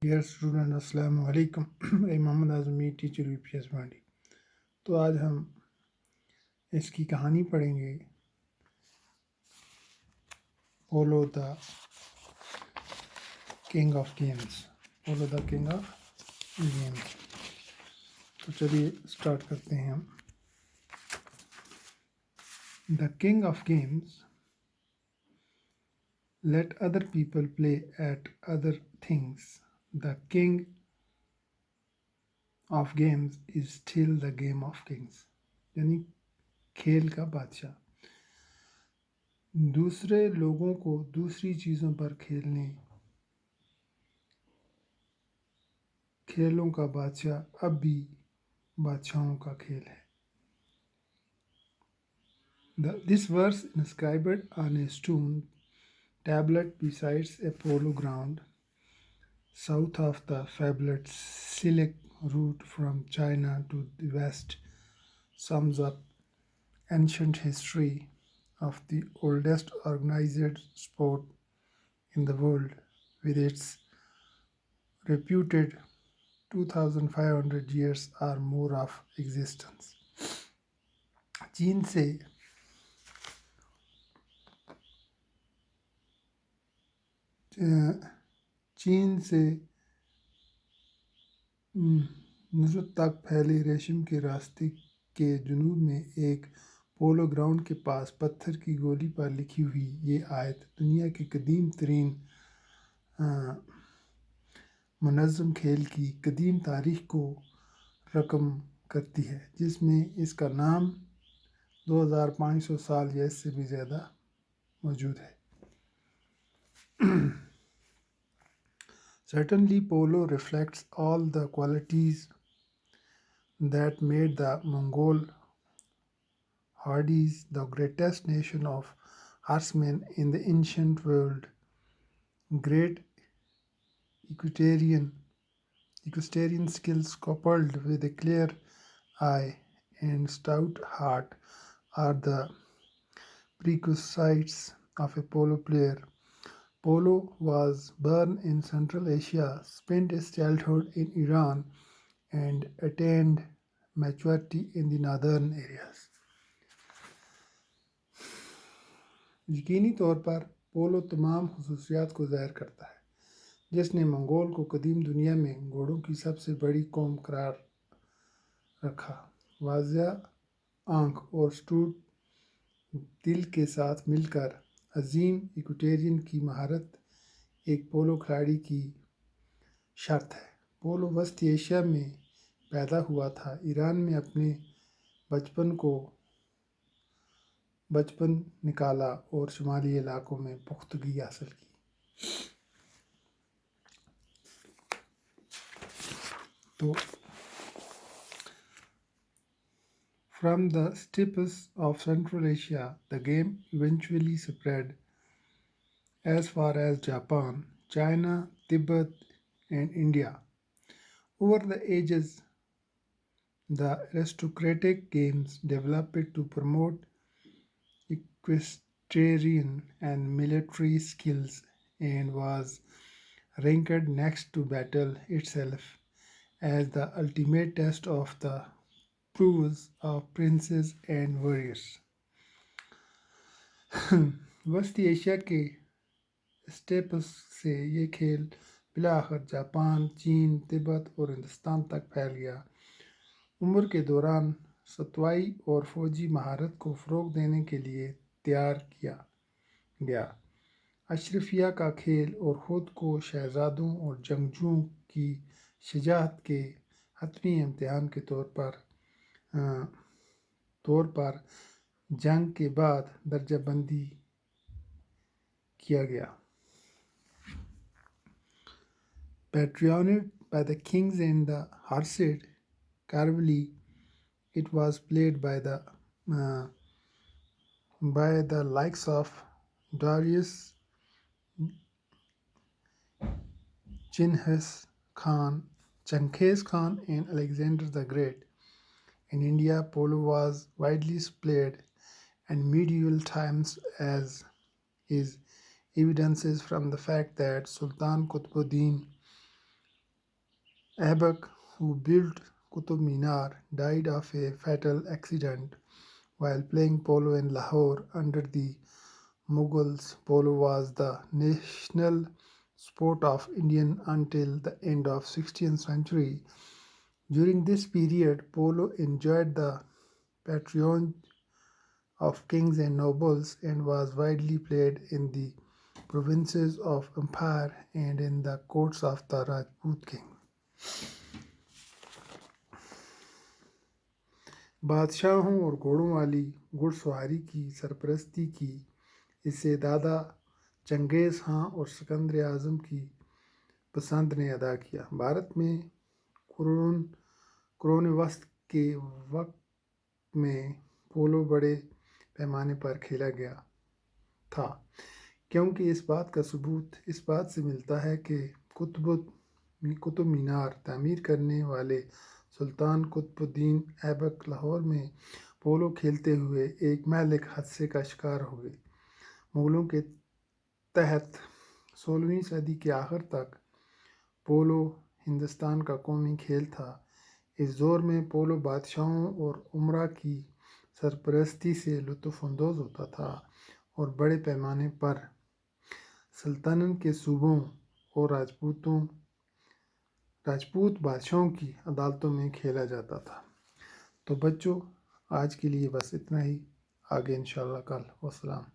Dear student अस्सलाम वालेकुम। मैं मोहम्मद आज़मी टीचर यूपीएस मांडी। तो आज हम इसकी कहानी पढ़ेंगे, polo the king of games. Polo the king of games. तो चलिए स्टार्ट करते हैं हम। The king of games let other people play at other things. The king of games is still the game of kings. यानी खेल का बादशाह दूसरे लोगों को दूसरी चीज़ों पर खेलों का बादशाह अब भी बादशाहों का खेल है। This verse inscribed on a stone tablet besides a polo ground south of the fabled Silk route from China to the west sums up ancient history of the oldest organized sport in the world with its reputed 2500 years or more of existence. चीन से नुसरत तक फैले रेशम के रास्ते के जुनूब में एक पोलो ग्राउंड के पास पत्थर की गोली पर लिखी हुई ये आयत दुनिया के कदीम तरीन मुनज़्ज़म खेल की कदीम तारीख को रकम करती है, जिसमें इसका नाम 2500 साल या इससे भी ज़्यादा मौजूद है। Certainly, polo reflects all the qualities that made the Mongol Hardys the greatest nation of horsemen in the ancient world. Great equestrian skills coupled with a clear eye and stout heart are the prerequisites of a polo player. Polo was born in Central Asia, spent his childhood in Iran, and attained maturity in the northern areas. यकीनी तौर पर पोलो तमाम खसूसियात को ज़ाहिर करता है, जिसने Mongol को कदीम दुनिया में घोड़ों की सबसे बड़ी कौम करार रखा। वाज़िया आँख और स्टूट दिल के साथ मिलकर अजीम इक्वेटेरियन की महारत एक पोलो खिलाड़ी की शर्त है। पोलो वस्ती एशिया में पैदा हुआ था, ईरान में अपने बचपन निकाला और शुमाली इलाकों में पुख्तगी हासिल की। तो From the steppes of Central Asia, the game eventually spread as far as Japan, China, Tibet, and India. Over the ages, the aristocratic games developed to promote equestrian and military skills and was ranked next to battle itself as the ultimate test of the prowess of princes and warriors. वस्ती Asia के steps से ये खेल बिलाखिर Japan, चीन, तिब्बत और हिंदुस्तान तक फैल गया। उम्र के दौरान सतवाई और फौजी महारत को फ़रोग़ देने के लिए तैयार किया गया। अशरफिया का खेल और ख़ुद को शहज़ादों और जंगजुओं की शजाअत के हतमी इम्तिहान के तौर पर जंग के बाद दर्जाबंदी किया गया। Patroned by the kings and the Hursid cavalry, it was played by the likes of Darius, Genghis Khan, and Alexander the Great. In India, polo was widely played in medieval times, as is evidences from the fact that Sultan Qutbuddin Aibak, who built Qutub Minar, died of a fatal accident while playing polo in Lahore under the Mughals. Polo was the national sport of India until the end of 16th century. During this period, polo enjoyed the patronage of kings and nobles and was widely played in the provinces of empire and in the courts of the Rajput king. बादशाहों और घोड़ों वाली घुड़सवारी की सरपरस्ती की इसे दादा चंगेज़ खां और सिकंदर आज़म की पसंद ने अदा किया। भारत में कुरान वस्त के वक्त में पोलो बड़े पैमाने पर खेला गया था, क्योंकि इस बात का सबूत इस बात से मिलता है कि कुतुब मीनार तामीर करने वाले सुल्तान कुतुबुद्दीन ऐबक लाहौर में पोलो खेलते हुए एक महलिक हादसे का शिकार हुए। मुगलों के तहत 16वीं सदी के आखिर तक पोलो हिंदुस्तान का कौमी खेल था। इस दौर में पोलो बादशाहों और उमरा की सरपरस्ती से लुत्फ़अंदोज़ होता था और बड़े पैमाने पर सल्तनत के सूबों और राजपूत बादशाहों की अदालतों में खेला जाता था। तो बच्चों, आज के लिए बस इतना ही। आगे इंशाअल्लाह कल। वस्सलाम।